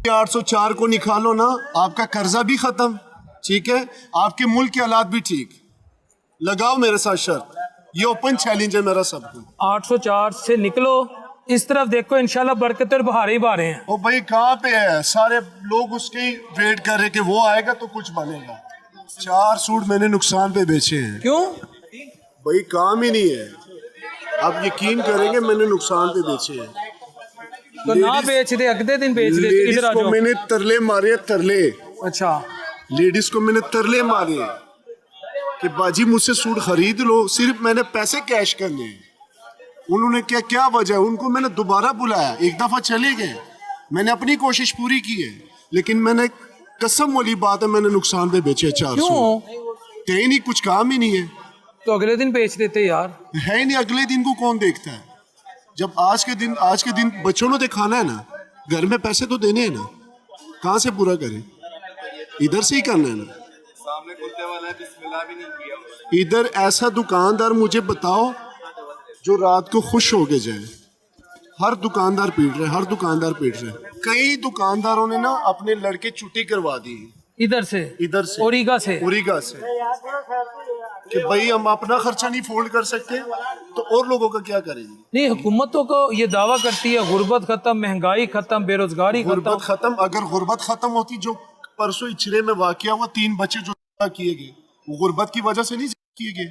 804 को निकालो ना, आपका कर्जा भी खत्म, ठीक है, आपके मुल्क के हालात भी ठीक। लगाओ मेरे साथ शर्त, ये ओपन चैलेंज है मेरा सबको। 804 से निकलो, इस तरफ देखो, इंशाल्लाह बरकत और बहार ही बहारे हैं। ओ भाई कहाँ पे है? सारे लोग उसकी वेट कर रहे कि वो आएगा तो कुछ बनेगा। 4 सूट मैंने नुकसान पे बेचे हैं। क्यों? भाई काम ही नहीं है, आप यकीन करेंगे मैंने नुकसान पे बेचे हैं। तो ना बेच दे, अगले दिन बेच दे। लेडीज इधर आ को जाओ। मैंने तरले मारे, तरले। अच्छा, लेडीज को मैंने तरले मारे कि बाजी मुझसे सूट खरीद लो, सिर्फ मैंने पैसे कैश करने हैं। उन्होंने क्या वजह, उनको मैंने दोबारा बुलाया, एक दफा चले गए, मैंने अपनी कोशिश पूरी की है, लेकिन मैंने कसम वाली बात है मैंने नुकसान पे बेचे 400। क्यों? थे ही नहीं, कुछ काम ही नहीं है। तो अगले दिन बेच देते यार। है ही नहीं, अगले दिन को कौन देखता है? जब आज के दिन बच्चों ने तो खाना है ना, घर में पैसे तो देने हैं ना, कहाँ से पूरा करें? इधर से ही करना है ना। सामने कुत्ते वाला है, बिस्मिल्लाह भी नहीं किया। इधर ऐसा दुकानदार मुझे बताओ जो रात को खुश हो के जाए। हर दुकानदार पीट रहे, हर दुकानदार पीट रहे। कई दुकानदारों ने ना अपने लड़के छुट्टी करवा दी इधर से ओरिगा से कि भाई हम अपना खर्चा नहीं फोल्ड कर सकते तो और लोगों का क्या करेंगे। नहीं, हुकूमतों को ये दावा करती है गुर्बत खत्म, महंगाई खत्म, बेरोजगारी गुर्बत खत्म। खत्म, अगर गुर्बत खत्म होती, जो परसों इचरे में वाकया हुआ, 3 बच्चे जो किए गए वो गुर्बत की वजह से नहीं किए गए।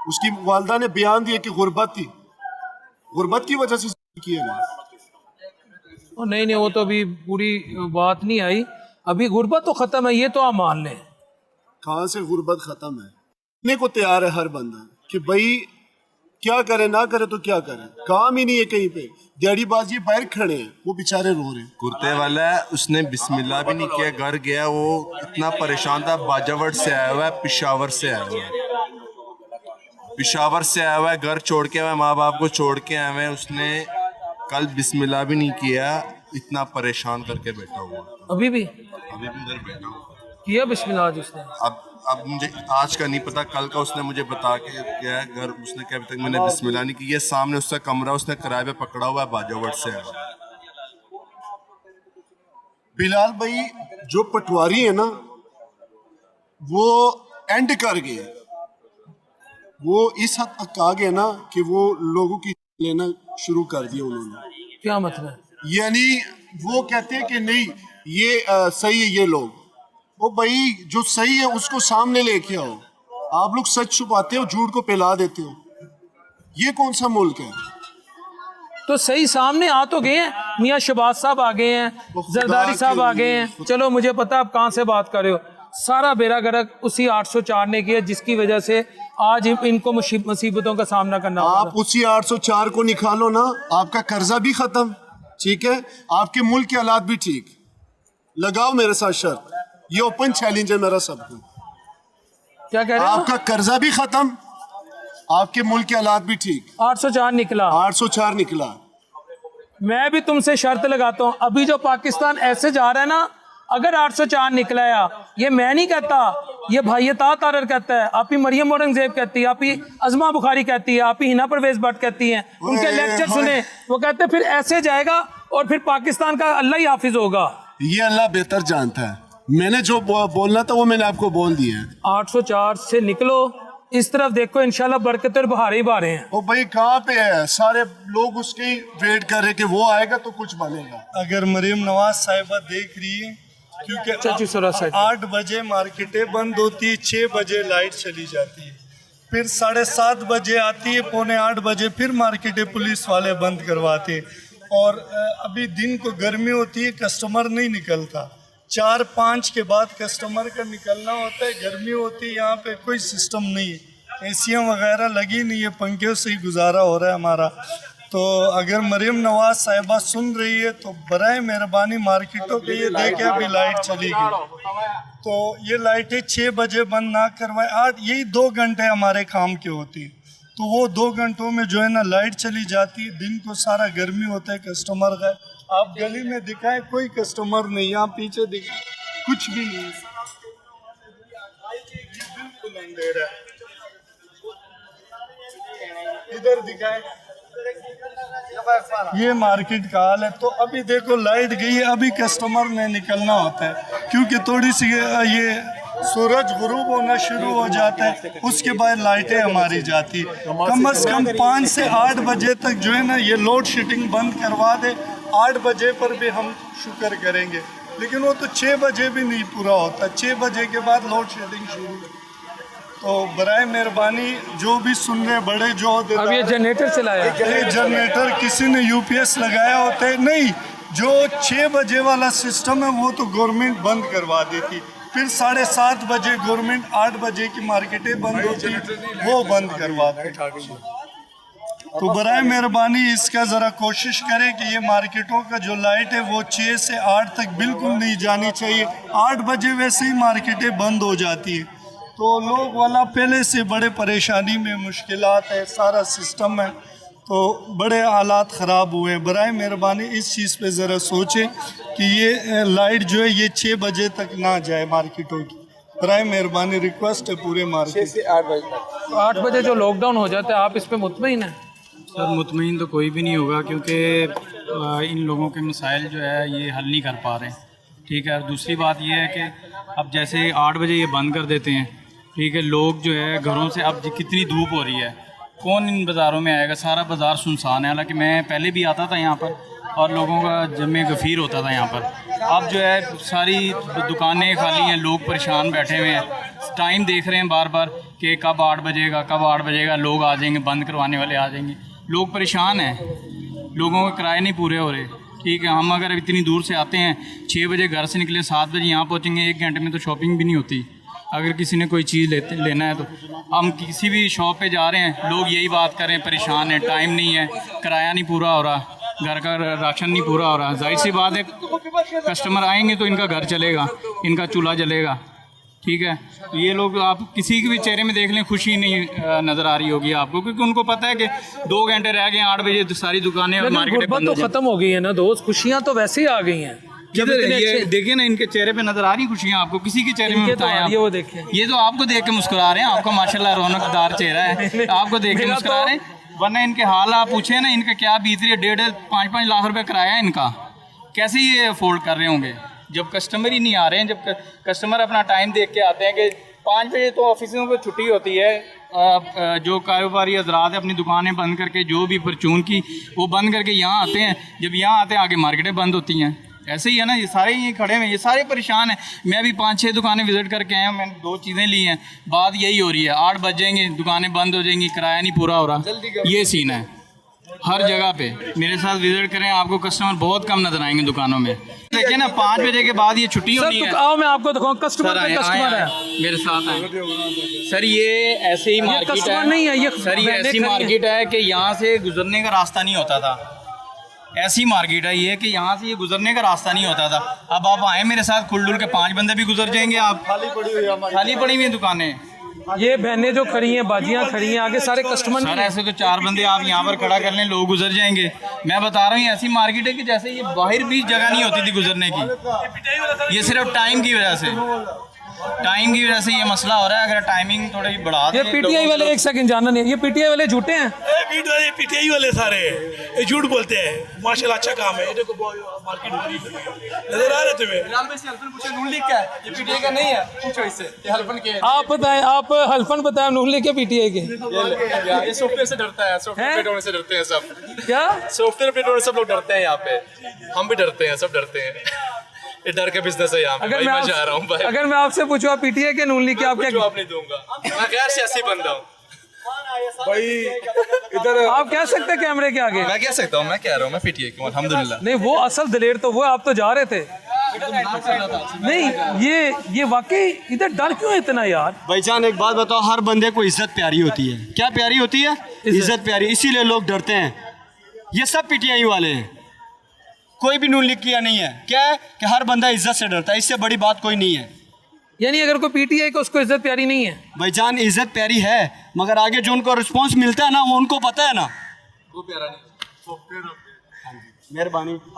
उसकी वालदा ने बयान दिया कि गुर्बत थी, गुर्बत की वजह से किए गए। नहीं, वो तो अभी पूरी बात नहीं आई। अभी गुर्बत तो खत्म है, ये तो आप मान लें। कहाँ से गुर्बत खत्म है? इतने को तैयार है हर बंदा कि भाई क्या करे ना करे तो क्या करे, काम ही नहीं है कहीं पे। दिहाड़ीबाजी बाहर खड़े हैं, वो बेचारे रो रहे हैं। कुर्ते वाला है, उसने बिस्मिल्लाह भी नहीं किया, घर गया, वो इतना परेशान था। बाजावट से आया हुआ है, पिशावर से आया हुआ है, पिशावर से आया हुआ है, घर छोड़ के आया, माँ बाप को छोड़ के आया हुआ है। उसने कल बिस्मिल्लाह भी नहीं किया, इतना परेशान करके बैठा हुआ। अभी भी उधर बैठा हुआ किया बिस्मिल्लाह जिसने। अब मुझे आज का नहीं पता, कल का उसने मुझे बता के गया है घर। उसने क्या, अभी तक मैंने बिस्मिल्लाह नहीं की। ये सामने उसका कमरा उसने किराए पे पकड़ा हुआ है, बाजावट से आया हुआ है। बिलाल भाई जो पटवारी है ना, वो एंड कर गए, वो इस हद तक आ गए ना कि वो लोगों की लेना शुरू कर दिया उन्होंने। क्या मतलब? यानी वो कहते हैं कि नहीं ये सही है, ये लोग, ओ भाई जो सही है उसको सामने लेके आओ। आप लोग सच छुपाते हो, झूठ को फैला देते हो। ये कौन सा मुल्क है? तो सही सामने आ तो गए हैं, मियाँ शहबाज साहब आ गए हैं, जरदारी साहब आ गए हैं। चलो मुझे पता आप कहाँ से बात कर रहे हो। सारा बेड़ा गर्क उसी 804 ने किया, जिसकी वजह से आज इनको मुसीबतों का सामना करना पड़ा। आप उसी 804 को निकालो ना, आपका कर्जा भी खत्म, ठीक है, आपके मुल्क के हालात भी ठीक। लगाओ मेरे साथ शर्त, ये ओपन चैलेंज है मेरा सबको। क्या कह रहे हो? आपका कर्जा भी खत्म, आपके मुल्क के हालात भी ठीक। 804 निकला, 804 निकला। मैं भी तुमसे शर्त लगाता हूँ, अभी जो पाकिस्तान ऐसे जा रहा है ना, अगर 804 निकला या, ये मैं नहीं कहता, ये भाई तारर कहता है, आप ही मरियम औरंगजेब कहती है, आप ही अजमा बुखारी कहती है, आप ही हिना परवेज भट्ट कहती हैं, उनके लेक्चर सुने, वो कहते हैं फिर ऐसे जाएगा और फिर पाकिस्तान का अल्लाह ही हाफिज होगा। ये अल्लाह बेहतर जानता है। मैंने जो बोलना था वो मैंने आपको बोल दिया है। 804 से निकलो, इस तरफ देखो, इंशाल्लाह बरकत और बहार ही बहारे हैं। ओ भाई कहाँ पे है? सारे लोग उसकी वेट कर रहे कि वो आएगा तो कुछ बनेगा। अगर मरीम नवाज साहिबा देख रही है, क्योंकि 8 बजे मार्केटें बंद होती है, 6 बजे लाइट चली जाती है, फिर 7:30 बजे आती है, 7:45 बजे फिर मार्केटें पुलिस वाले बंद करवाते हैं। और अभी दिन को गर्मी होती है, कस्टमर नहीं निकलता, 4-5 के बाद कस्टमर का निकलना होता है। गर्मी होती है, यहाँ पे कोई सिस्टम नहीं है, एसियाँ वगैरह लगी नहीं है, पंखे से ही गुजारा हो रहा है हमारा। तो अगर मरीम नवाज साहिबा सुन रही है तो बराए मेहरबानी मार्केटों के ये देखे अभी लाइट चली गई, तो ये लाइटें 6 बजे बंद ना करवाएं। 8 यही 2 घंटे हमारे काम के होती है, तो वो 2 घंटों में जो है ना लाइट चली जाती है। दिन को सारा गर्मी होता है, कस्टमर का आप गली में दिखाएं, कोई कस्टमर नहीं, यहाँ पीछे दिखाएं कुछ भी नहीं, बिल्कुल अंधेरा है। इधर दिखाएं ये मार्केट का हाल है। तो अभी देखो लाइट गई है, अभी कस्टमर ने निकलना होता है क्योंकि थोड़ी सी ये सूरज गुरूब होना शुरू हो जाता है, उसके बाद लाइटें हमारी जाती। कम से कम 5 से 8 बजे तक जो है ना ये लोड शेडिंग बंद करवा दे। 8 बजे पर भी हम शुक्र करेंगे, लेकिन वो तो 6 बजे भी नहीं पूरा होता। 6 बजे के बाद लोड शेडिंग शुरू। तो बराए मेहरबानी जो भी सुन रहे बड़े जो अब ये जनरेटर चलाया, ये जनरेटर किसी ने यूपीएस लगाया होता है नहीं। जो 6 बजे वाला सिस्टम है वो तो गवर्नमेंट बंद करवा देती, फिर 7:30 बजे गवर्नमेंट 8 बजे की मार्केटें बंद होती, वो बंद करवा देती। तो बराए मेहरबानी इसका ज़रा कोशिश करें कि ये मार्केटों का जो लाइट है वो 6 से 8 तक बिल्कुल नहीं जानी चाहिए। 8 बजे वैसे ही मार्केटें बंद हो जाती हैं, तो लोग वाला पहले से बड़े परेशानी में मुश्किलात है, सारा सिस्टम है, तो बड़े हालात ख़राब हुए हैं। बराए मेहरबानी इस चीज़ पे ज़रा सोचें कि ये लाइट जो है ये 6 बजे तक ना जाए मार्केटों की। बराए मेहरबानी रिक्वेस्ट है पूरे मार्केट से 8 बजे तक। तो 8 बजे जो लॉकडाउन हो जाता है, आप इस पे मुतमईन हैं? सर मुतमईन तो कोई भी नहीं होगा, क्योंकि इन लोगों के मसाइल जो है ये हल नहीं कर पा रहे। ठीक है, दूसरी बात ये है कि अब जैसे 8 बजे ये बंद कर देते हैं, ठीक है, लोग जो है घरों से, अब कितनी धूप हो रही है, कौन इन बाज़ारों में आएगा? सारा बाज़ार सुनसान है। हालांकि मैं पहले भी आता था यहाँ पर और लोगों का जमे गफ़ीर होता था यहाँ पर। अब जो है सारी दुकानें खाली हैं, लोग परेशान बैठे हुए हैं, टाइम देख रहे हैं बार बार कि कब 8 बजेगा, कब 8 बजेगा, लोग आ जाएंगे, बंद करवाने वाले आ जाएंगे। लोग परेशान हैं, लोगों के किराए नहीं पूरे हो रहे। ठीक है, हम अगर इतनी दूर से आते हैं, 6 बजे घर से निकले, 7 बजे यहाँ पहुँचेंगे, 1 घंटे में तो शॉपिंग भी नहीं होती। अगर किसी ने कोई चीज़ लेना है तो हम किसी भी शॉप पे जा रहे हैं, लोग यही बात कर रहे हैं, परेशान हैं, टाइम नहीं है, किराया नहीं पूरा हो रहा, घर का राशन नहीं पूरा हो रहा। जाहिर सी बात है, कस्टमर आएंगे तो इनका घर चलेगा, इनका चूल्हा जलेगा। ठीक है, तो ये लोग, आप किसी के भी चेहरे में देख लें, खुशी नहीं नज़र आ रही होगी आपको, क्योंकि उनको पता है कि 2 घंटे रह गए, 8 बजे तो सारी दुकानें और मार्केटें बंद हो तो ख़त्म हो गई है ना दोस्त, खुशियाँ तो वैसे ही आ गई हैं। ये देखिए ना, इनके चेहरे पे नजर आ रही खुशियाँ आपको? किसी के चेहरे में बताएं आप? वो देखें, ये तो आपको देख के मुस्कुरा रहे हैं, आपका माशाल्लाह रौनकदार चेहरा है, आपको देख के मुस्कुरा रहे हैं। वरना इनके हाल आप पूछे ना, इनका क्या बीत रही है। 1.5-5 लाख रुपए किराया है इनका, कैसे ये अफोर्ड कर रहे होंगे जब कस्टमर ही नहीं आ रहे हैं? जब कस्टमर अपना टाइम देख के आते हैं कि 5 बजे तो ऑफिसों में छुट्टी होती है, जो कारोबारी हजरात अपनी दुकानें बंद करके, जो भी परचून की, वो बंद करके यहाँ आते हैं। जब यहाँ आते हैं, आगे मार्केटें बंद होती हैं। ऐसे ही है ना, ये सारे ये खड़े हुए, ये सारे परेशान हैं। मैं भी 5-6 दुकानें विज़िट करके आया हूँ, मैंने 2 चीज़ें ली हैं। बात यही हो रही है, 8 बज जाएंगे, दुकानें बंद हो जाएंगी, किराया नहीं पूरा हो रहा। ये सीन है हर जगह पे। मेरे साथ विज़िट करें, आपको कस्टमर बहुत कम नज़र आएंगे दुकानों में। देखिए ना, 5 बजे के बाद ये छुट्टी होनी है। आओ मैं आपको दिखाऊं, कस्टमर है, मेरे साथ आए सर। ये ऐसे ही मार्केट है, नहीं है ये सर, ये ऐसी मार्केट है कि यहाँ से गुजरने का रास्ता नहीं होता था। ऐसी मार्केट है ये कि यहाँ से ये गुजरने का रास्ता नहीं होता था। अब आप आए मेरे साथ, खुलडुल के 5 बंदे भी गुजर जाएंगे। आप खाली पड़ी हुई दुकानें, ये बहनें जो खड़ी हैं, बाजियाँ खड़ी हैं, आगे सारे कस्टमर। सर ऐसे तो 4 बंदे आप यहाँ पर खड़ा कर लें, लोग गुजर जाएंगे। मैं बता रहा हूँ, ऐसी मार्केट है कि जैसे ये बाहर भी जगह नहीं होती थी गुजरने की। ये सिर्फ टाइम की वजह से ये मसला हो रहा है। अगर टाइमिंग थोड़ी बढ़ा दें। ये पीटीआई वाले, एक सेकंड जानना नहीं, ये पीटीआई वाले झूठे हैं? ये पीटीआई वाले सारे ये झूठ बोलते हैं। माशाल्लाह अच्छा काम है। ये देखो मार्केट नजर आ रहे तुम्हें? ये पीटीआई का नहीं है, पूछो इससे, ये हल्फन के। आप बताएं, आप हल्फन बताएं, नून लेके पीटीआई के। ये सॉफ्टवेयर से डरता है, सॉफ्टवेयर अपडेट होने से डरते हैं सब। क्या सॉफ्टवेयर अपडेट होने से सब लोग डरते हैं यहाँ पे, हम भी डरते हैं, सब डरते हैं। ये डर का बिजनेस है यहाँ पे। अगर मैं आपसे पूछूं आप पीटीआई के नून लेके, आप क्या जवाब नहीं दूंगा? मैं गैर सियासी बंदा हूँ भाई। इधर आप कह सकते हैं कैमरे के आगे? मैं कह सकता हूँ, मैं कह रहा हूँ मैं पीटीआई क्यों, अल्हम्दुलिल्लाह। नहीं, वो असल दिलेर तो वो, आप तो जा रहे थे। नहीं, ये वाकई इधर डर क्यों है इतना यार? भाईजान एक बात बताओ, हर बंदे को इज्जत प्यारी होती है। क्या प्यारी होती है? इज्जत प्यारी, इसीलिए लोग डरते हैं। ये सब पीटीआई वाले हैं, कोई भी नून लीग किया नहीं है। क्या है कि हर बंदा इज्जत से डरता है, इससे बड़ी बात कोई नहीं है। यानी अगर कोई पीटीआई को, उसको इज्जत प्यारी नहीं है? भाईजान इज्जत प्यारी है, मगर आगे जो उनको रिस्पॉन्स मिलता है ना, वो उनको पता है ना। वो प्यारा नहीं। मेहरबानी।